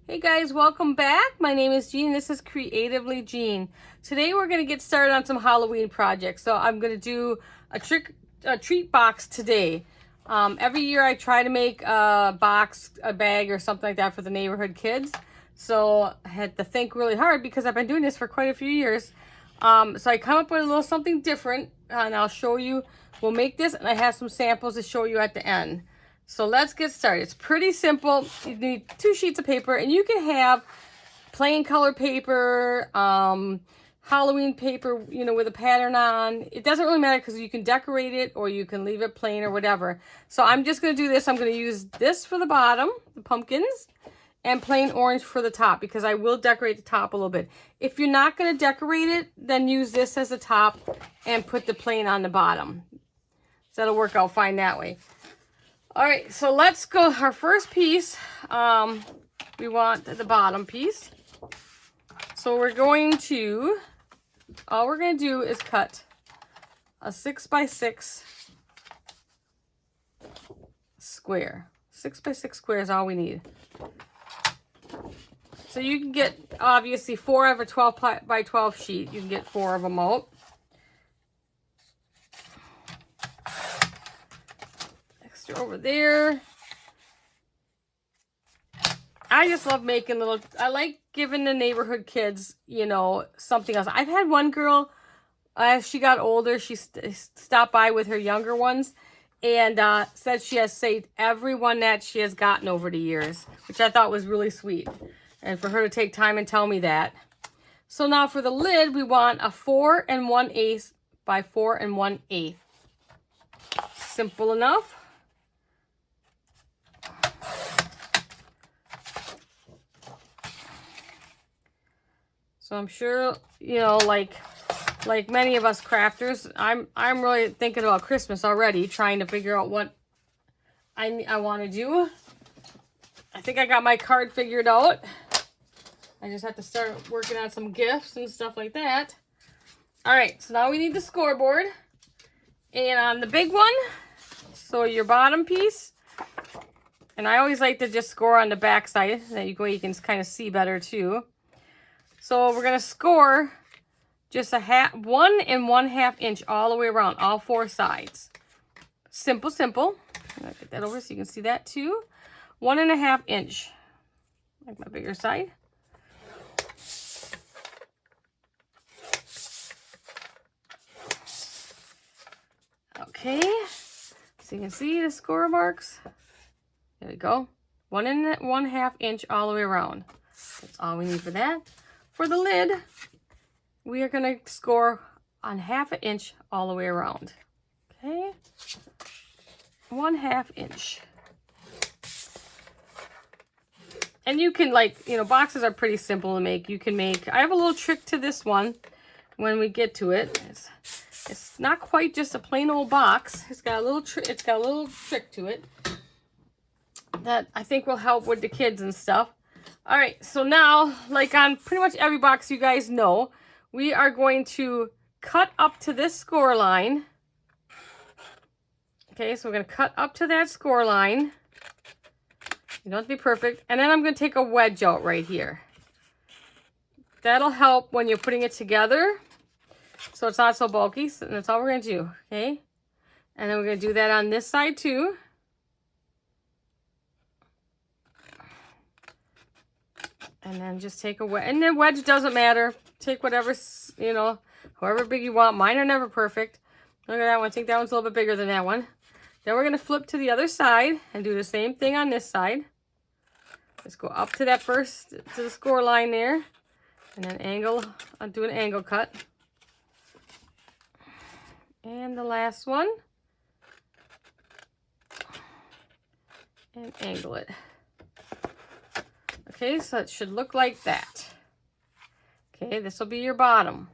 Hey guys, welcome back. My name is Jean. This is Creatively Jean. Today we're going to get started on some Halloween projects. So I'm going to do a treat box today. Every year I try to make a box, a bag or something like that for the neighborhood kids. So I had to think really hard because I've been doing this for quite a few years. So I come up with a little something different and I'll show you. We'll make this and I have some samples to show you at the end. So let's get started. It's pretty simple. You need 2 sheets of paper and you can have plain color paper, Halloween paper, you know, with a pattern on. It doesn't really matter because you can decorate it or you can leave it plain or whatever. So I'm just going to do this. I'm going to use this for the bottom, the pumpkins, and plain orange for the top because I will decorate the top a little bit. If you're not going to decorate it, then use this as the top and put the plain on the bottom. So that'll work out fine that way. All right, so let's go. Our first piece, we want the bottom piece. So we're going to, all we're going to do is cut a 6x6 square. 6x6 square is all we need. So you can get, obviously, 4 of a 12 by 12 sheet. You can get 4 of them out. Over there. I just love making little, I like giving the neighborhood kids, you know, something else. I've had one girl, as she got older, she stopped by with her younger ones and said she has saved every one that she has gotten over the years, which I thought was really sweet. And for her to take time and tell me that. So now for the lid, we want a 4 1/8 by 4 1/8. Simple enough. So I'm sure, you know, like many of us crafters, I'm really thinking about Christmas already, trying to figure out what I want to do. I think I got my card figured out. I just have to start working on some gifts and stuff like that. All right, so now we need the scoreboard. And on the big one, so your bottom piece, and I always like to just score on the back side, that you can kind of see better too. So we're going to score just 1 1/2 inch all the way around, all 4 sides. Simple, simple. I'm going to get that over so you can see that too. 1 1/2 inch, like my bigger side. Okay, so you can see the score marks. There we go. 1 1/2 inch all the way around. That's all we need for that. For the lid, we are going to score on 1/2 inch all the way around. Okay, 1/2 inch. And you can, like, you know, boxes are pretty simple to make. You can make, I have a little trick to this one when we get to it. It's not quite just a plain old box. It's got a little trick to it that I think will help with the kids and stuff. All right, so now, like on pretty much every box you guys know, we are going to cut up to this score line. Okay, so we're going to cut up to that score line. You don't have to be perfect. And then I'm going to take a wedge out right here. That'll help when you're putting it together, so it's not so bulky. So that's all we're going to do, okay? And then we're going to do that on this side too. And then just take a wedge. And then wedge doesn't matter. Take whatever, you know, however big you want. Mine are never perfect. Look at that one. I think that one's a little bit bigger than that one. Then we're going to flip to the other side and do the same thing on this side. Just go up to that first, to the score line there. And then angle, do an angle cut. And the last one. And angle it. Okay, so it should look like that. Okay, this will be your bottom.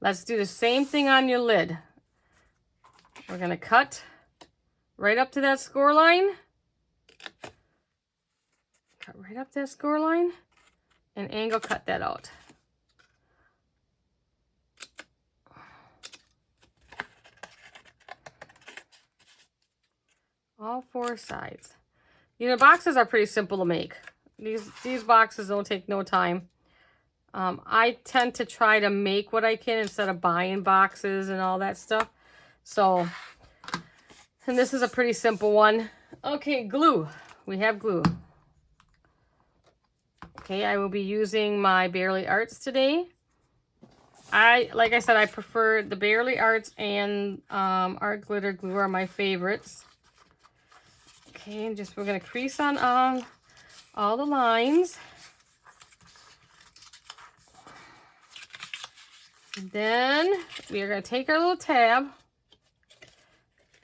Let's do the same thing on your lid. We're going to cut right up to that score line. Cut right up that score line and angle cut that out. All 4 sides. You know, boxes are pretty simple to make. These boxes don't take no time. I tend to try to make what I can instead of buying boxes and all that stuff. So, and this is a pretty simple one. Okay, glue. We have glue. Okay, I will be using my Barely Arts today. Like I said, I prefer the Barely Arts and Art Glitter Glue are my favorites. Okay, and we're going to crease on all the lines. Then we are going to take our little tab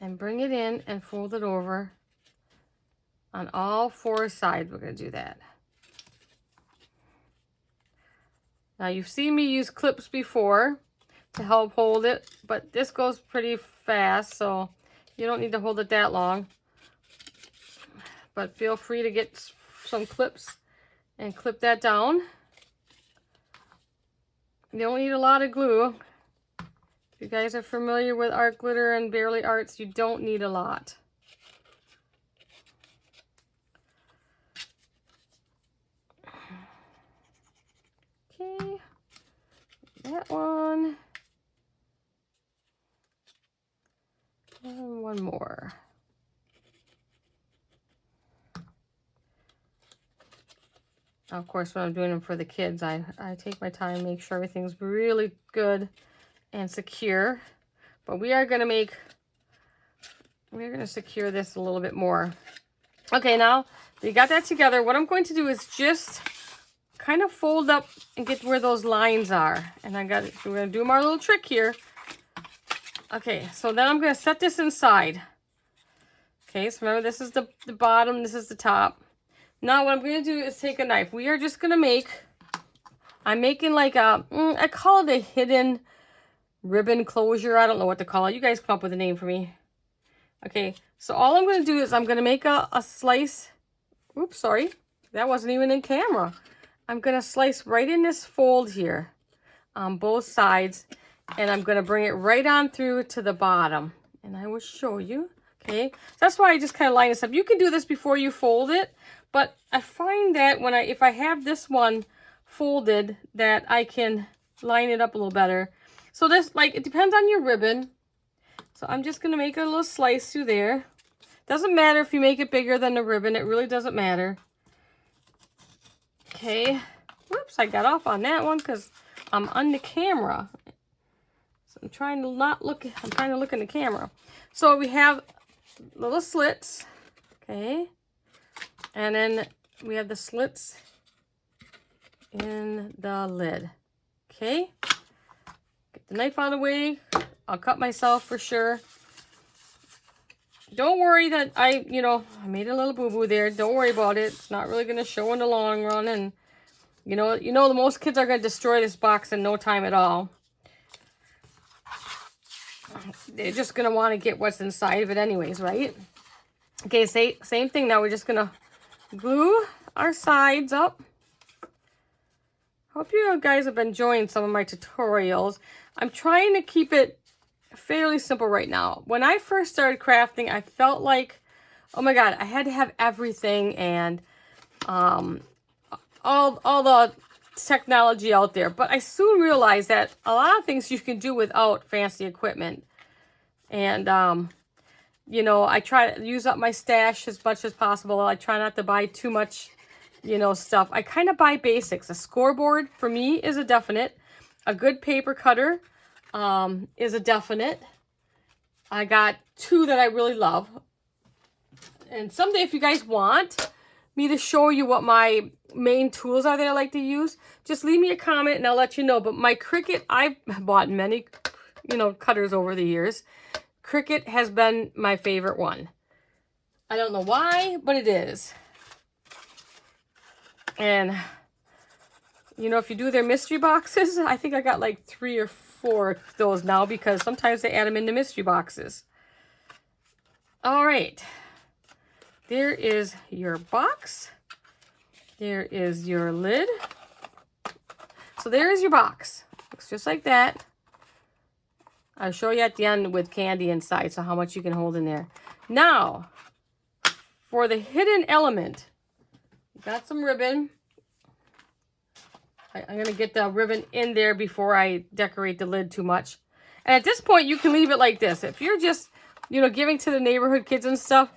and bring it in and fold it over on all 4 sides. We're going to do that. Now you've seen me use clips before to help hold it, but this goes pretty fast, so you don't need to hold it that long. But feel free to get some clips and clip that down. You don't need a lot of glue. If you guys are familiar with Art Glitter and Barely Arts, you don't need a lot. Okay, that one. And one more. Of course, when I'm doing them for the kids, I take my time, make sure everything's really good and secure. But we're going to secure this a little bit more. Okay, now we got that together. What I'm going to do is just kind of fold up and get where those lines are. And we're going to do our little trick here. Okay, so then I'm going to set this inside. Okay, so remember this is the bottom, this is the top. Now what I'm going to do is take a knife. We are just going to I'm making like I call it a hidden ribbon closure. I don't know what to call it. You guys come up with a name for me. Okay, so all I'm going to do is I'm going to make a slice. Oops, sorry. That wasn't even in camera. I'm going to slice right in this fold here on both sides. And I'm going to bring it right on through to the bottom. And I will show you. Okay, that's why I just kind of line this up. You can do this before you fold it. But I find that if I have this one folded, that I can line it up a little better. So this, it depends on your ribbon. So I'm just going to make a little slice through there. Doesn't matter if you make it bigger than the ribbon. It really doesn't matter. Okay. Whoops, I got off on that one because I'm on the camera. So I'm trying to look in the camera. So we have little slits. Okay. And then we have the slits in the lid. Okay. Get the knife out of the way. I'll cut myself for sure. Don't worry that I made a little boo-boo there. Don't worry about it. It's not really going to show in the long run. And, the most kids are going to destroy this box in no time at all. They're just going to want to get what's inside of it anyways, right? Okay, same thing. Now we're just going to glue our sides up. Hope you guys have been enjoying some of my tutorials. I'm trying to keep it fairly simple right now. When I first started crafting, I felt like, oh my God, I had to have everything and all the technology out there. But I soon realized that a lot of things you can do without fancy equipment. And I try to use up my stash as much as possible. I try not to buy too much, stuff. I kind of buy basics. A scoreboard for me is a definite. A good paper cutter is a definite. I got 2 that I really love. And someday if you guys want me to show you what my main tools are that I like to use, just leave me a comment and I'll let you know. But my Cricut, I've bought many, cutters over the years. Cricut has been my favorite one. I don't know why, but it is. And, if you do their mystery boxes, I think I got like 3 or 4 of those now because sometimes they add them into mystery boxes. All right. There is your box. There is your lid. So there is your box. Looks just like that. I'll show you at the end with candy inside, so how much you can hold in there. Now, for the hidden element, got some ribbon. I'm going to get the ribbon in there before I decorate the lid too much. And at this point, you can leave it like this. If you're just, you know, giving to the neighborhood kids and stuff,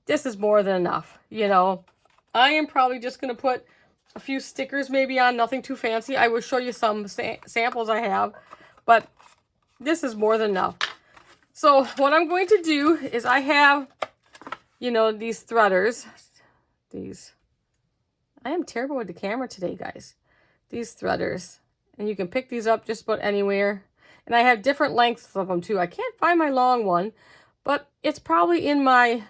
this is more than enough, you know. I am probably just going to put a few stickers maybe on, nothing too fancy. I will show you some samples I have, but this is more than enough. So what I'm going to do is I have, you know, these threaders. I am terrible with the camera today, guys. These threaders. And you can pick these up just about anywhere. And I have different lengths of them too. I can't find my long one, but it's probably in my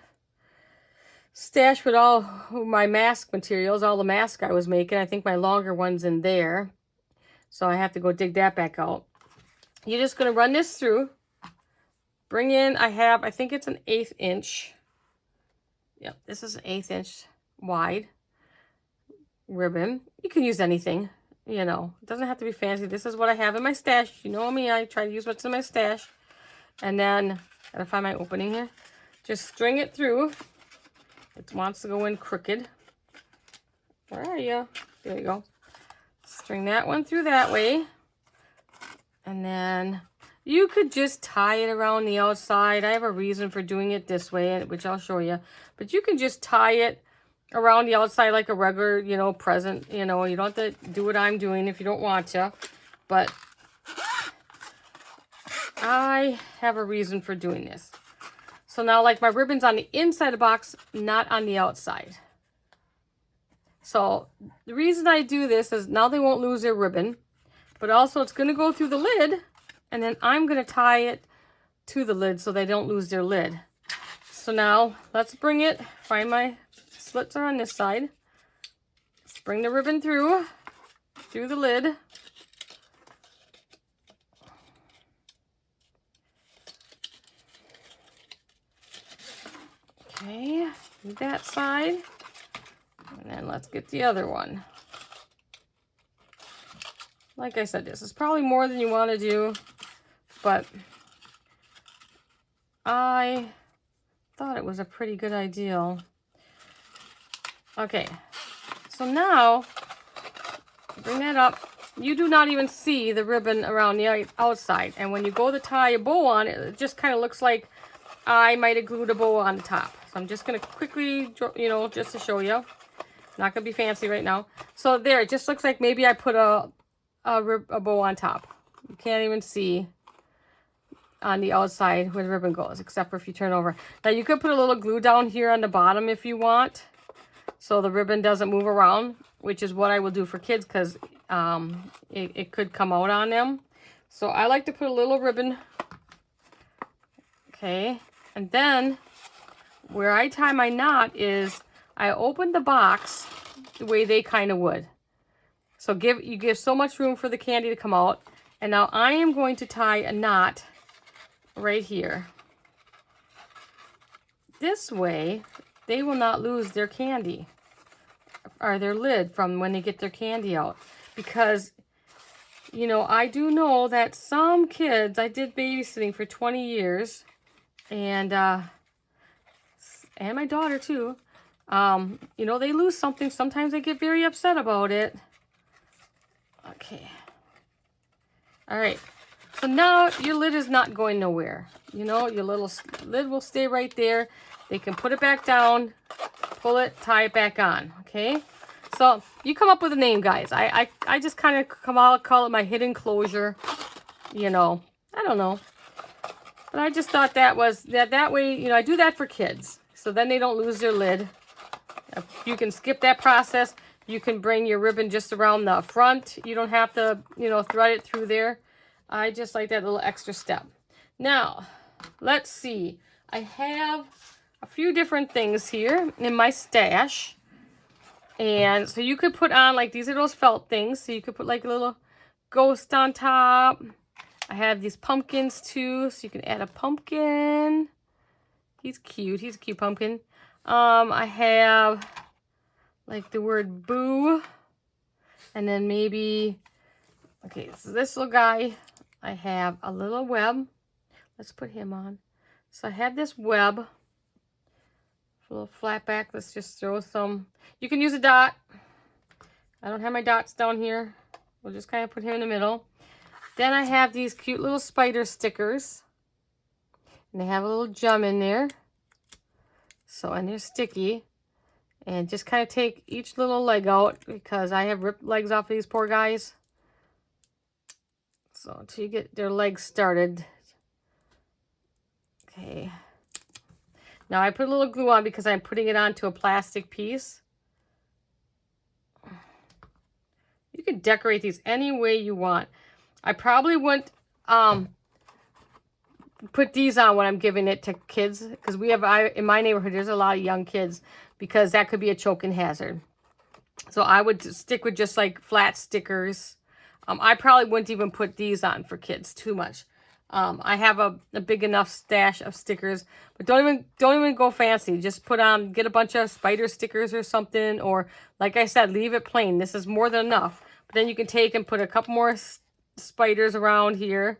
stash with all my mask materials, all the masks I was making. I think my longer one's in there. So I have to go dig that back out. You're just going to run this through. Bring in, I think it's an 1/8 inch. Yep, this is an 1/8 inch wide ribbon. You can use anything, you know. It doesn't have to be fancy. This is what I have in my stash. You know me, I try to use what's in my stash. And then, gotta find my opening here. Just string it through. It wants to go in crooked. Where are you? There you go. String that one through that way. And then you could just tie it around the outside. I have a reason for doing it this way, which I'll show you. But you can just tie it around the outside like a regular, you know, present. You know, you don't have to do what I'm doing if you don't want to. But I have a reason for doing this. So now, like, my ribbon's on the inside of the box, not on the outside. So the reason I do this is now they won't lose their ribbon. But also it's going to go through the lid. And then I'm going to tie it to the lid so they don't lose their lid. So now let's bring it, find my slits are on this side. Let's bring the ribbon through the lid. Okay, do that side. And then let's get the other one. Like I said, this is probably more than you want to do, but I thought it was a pretty good idea. Okay, so now bring that up. You do not even see the ribbon around the outside, and when you go to tie a bow on it, it just kind of looks like I might have glued a bow on the top. So I'm just going to quickly, you know, just to show you. Not going to be fancy right now. So there, it just looks like maybe I put a bow on top. You can't even see on the outside where the ribbon goes, except for if you turn over. Now you could put a little glue down here on the bottom if you want, so the ribbon doesn't move around, which is what I will do for kids because it could come out on them. So I like to put a little ribbon. Okay, and then where I tie my knot is I open the box the way they kind of would. So you give so much room for the candy to come out. And now I am going to tie a knot right here. This way, they will not lose their candy or their lid from when they get their candy out. Because, you know, I do know that some kids, I did babysitting for 20 years, and my daughter too, you know, they lose something. Sometimes they get very upset about it. Okay. All right. So now your lid is not going nowhere. You know, your little lid will stay right there. They can put it back down, pull it, tie it back on. Okay. So you come up with a name, guys. I just kind of call it my hidden closure. You know, I don't know. But I just thought that was that way, you know, I do that for kids. So then they don't lose their lid. You can skip that process. You can bring your ribbon just around the front. You don't have to, you know, thread it through there. I just like that little extra step. Now, let's see. I have a few different things here in my stash. And so you could put on, like, these are those felt things. So you could put like a little ghost on top. I have these pumpkins too. So you can add a pumpkin. He's cute. He's a cute pumpkin. I have like the word boo, and then maybe, okay, so this little guy, I have a little web. Let's put him on. So I have this web A little flat back. Let's just throw some. You can use a dot. I don't have my dots down here. We'll just kind of put him in the middle. Then I have these cute little spider stickers. And they have a little gem in there. So, and they're sticky. And just kind of take each little leg out because I have ripped legs off of these poor guys. So until you get their legs started. Okay. Now I put a little glue on because I'm putting it onto a plastic piece. You can decorate these any way you want. I probably wouldn't put these on when I'm giving it to kids because in my neighborhood there's a lot of young kids because that could be a choking hazard. So I would stick with just like flat stickers. I probably wouldn't even put these on for kids too much. I have a big enough stash of stickers, but don't even go fancy. Just get a bunch of spider stickers or something, or like I said, leave it plain. This is more than enough. But then you can take and put a couple more spiders around here.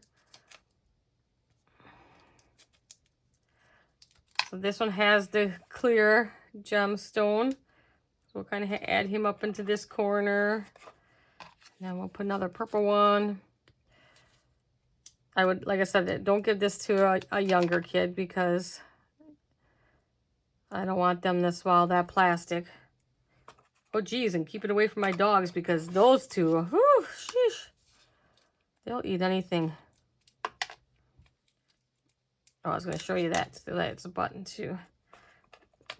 So this one has the clear gemstone. So we'll kind of add him up into this corner. Now we'll put another purple one. Like I said, don't give this to a younger kid because I don't want them to swallow that plastic. Oh, geez, and keep it away from my dogs because those two, whew, sheesh, they'll eat anything. Oh, I was going to show you that. So that's a button too.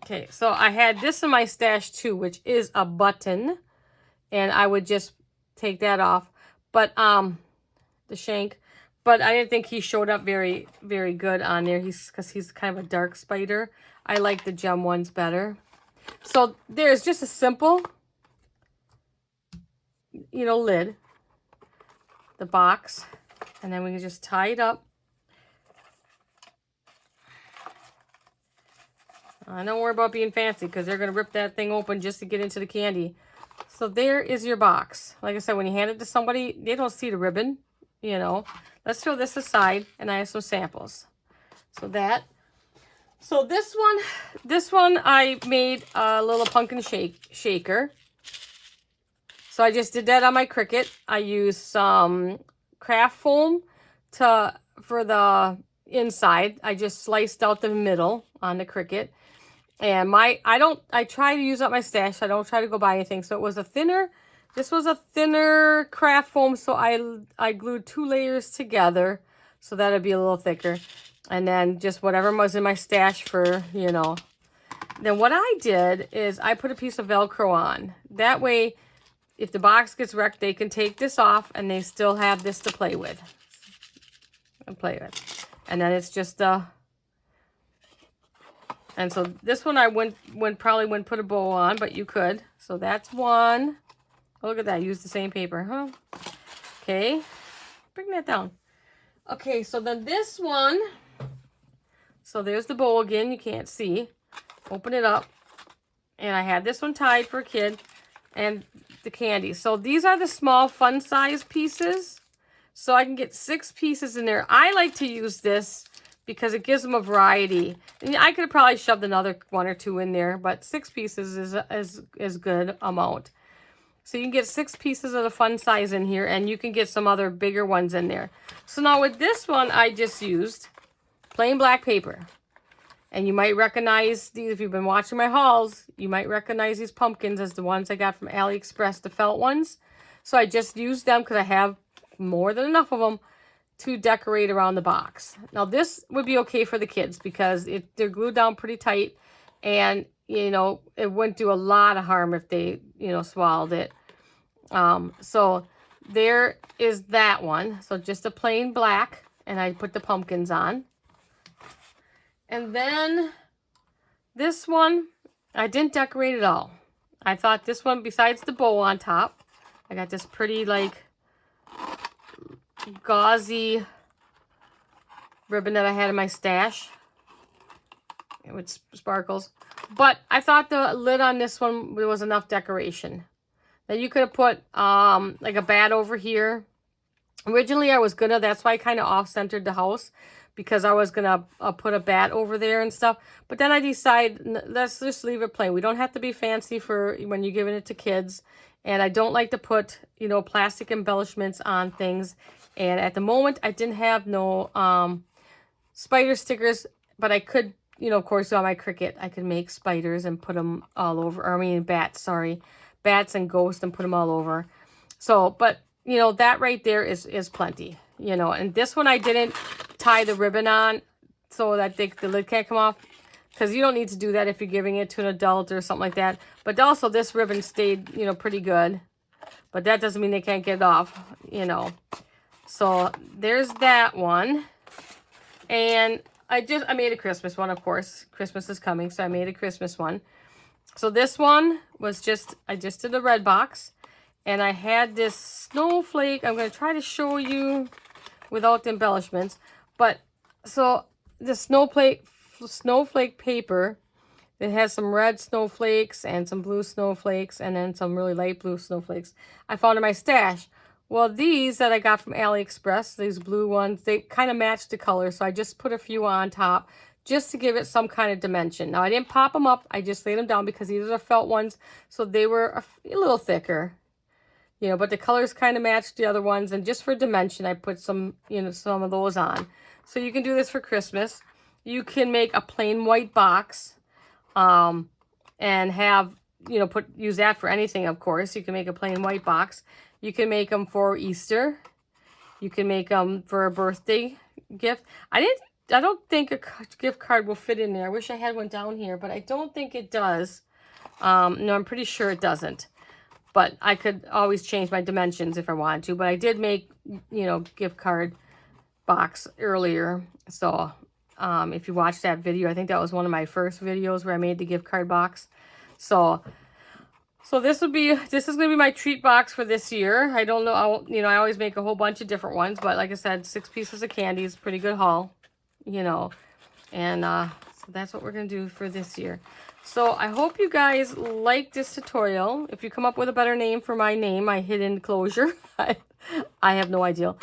Okay, so I had this in my stash too, which is a button. And I would just take that off. But, the shank. But I didn't think he showed up very, very good on there. Because he's kind of a dark spider. I like the gem ones better. So there's just a simple, lid. The box. And then we can just tie it up. Don't worry about being fancy because they're going to rip that thing open just to get into the candy. So there is your box. Like I said, when you hand it to somebody, they don't see the ribbon, Let's throw this aside, and I have some samples. So this one I made a little pumpkin shaker. So I just did that on my Cricut. I used some craft foam for the inside. I just sliced out the middle on the Cricut. And I try to use up my stash. I don't try to go buy anything. So this was a thinner craft foam. So I glued 2 layers together. So that'd be a little thicker. And then just whatever was in my stash for, Then what I did is I put a piece of Velcro on. That way, if the box gets wrecked, they can take this off and they still have this to play with. And then it's just and so this one I probably wouldn't put a bow on, but you could. So that's one. Oh, look at that. Use the same paper, huh? Okay. Bring that down. Okay, so then this one. So there's the bow again. You can't see. Open it up. And I had this one tied for a kid. And the candy. So these are the small fun size pieces. So I can get 6 pieces in there. I like to use this because it gives them a variety. And I could have probably shoved another 1 or 2 in there, but 6 pieces is good amount. So you can get 6 pieces of the fun size in here, and you can get some other bigger ones in there. So now with this one, I just used plain black paper. And you might recognize these, if you've been watching my hauls, you might recognize these pumpkins as the ones I got from AliExpress, the felt ones. So I just used them because I have more than enough of them to decorate around the box. Now this would be okay for the kids because they're glued down pretty tight, and it wouldn't do a lot of harm if they swallowed it. So there is that one. So just a plain black, and I put the pumpkins on. And then this one I didn't decorate at all. I thought this one, besides the bow on top, I got this pretty like gauzy ribbon that I had in my stash with sparkles, but I thought the lid on this one was enough decoration. Now you could have put like a bat over here. Originally I was that's why I kind of off-centered the house, because I was gonna put a bat over there and stuff. But then I decided, let's just leave it plain. We don't have to be fancy for when you're giving it to kids. And I don't like to put, you know, plastic embellishments on things. And at the moment, I didn't have no spider stickers, but I could, you know, of course, on my Cricut, I could make spiders and put them all over. Or I mean, bats, sorry. Bats and ghosts and put them all over. So, but, you know, that right there is plenty, you know. And this one I didn't tie the ribbon on so that the lid can't come off. Because you don't need to do that if you're giving it to an adult or something like that. But also this ribbon stayed, you know, pretty good. But that doesn't mean they can't get it off, you know. So there's that one. And I made a Christmas one, of course. Christmas is coming, so I made a Christmas one. So this one was I just did the red box. And I had this snowflake. I'm going to try to show you without the embellishments. But, so the snowflake paper, it has some red snowflakes and some blue snowflakes and then some really light blue snowflakes I found in my stash. Well, these that I got from AliExpress, these blue ones, they kind of match the color, so I just put a few on top just to give it some kind of dimension. Now, I didn't pop them up. I just laid them down because these are felt ones, so they were a little thicker. You know, but the colors kind of matched the other ones, and just for dimension, I put some, you know, some of those on. So you can do this for Christmas. You can make a plain white box, and have, you know, use that for anything, of course. You can make a plain white box. You can make them for Easter. You can make them for a birthday gift. I don't think a gift card will fit in there. I wish I had one down here, but I don't think it does. No, I'm pretty sure it doesn't. But I could always change my dimensions if I wanted to. But I did make, you know, gift card box earlier. So if you watched that video, I think that was one of my first videos where I made the gift card box. So this is going to be my treat box for this year. I don't know, you know, I always make a whole bunch of different ones, but like I said, 6 pieces of candy is a pretty good haul, you know. And so that's what we're going to do for this year. So I hope you guys like this tutorial. If you come up with a better name for my name, my hidden closure, I have no idea.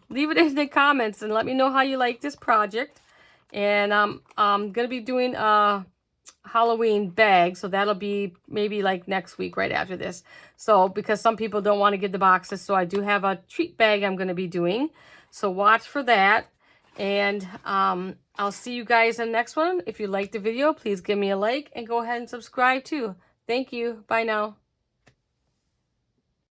Leave it in the comments and let me know how you like this project. And I'm going to be doing a Halloween bag, so that'll be maybe like next week right after this. So because some people don't want to get the boxes, so I do have a treat bag I'm going to be doing. So watch for that. And I'll see you guys in the next one. If you liked the video, please give me a like and go ahead and subscribe too. Thank you. Bye now.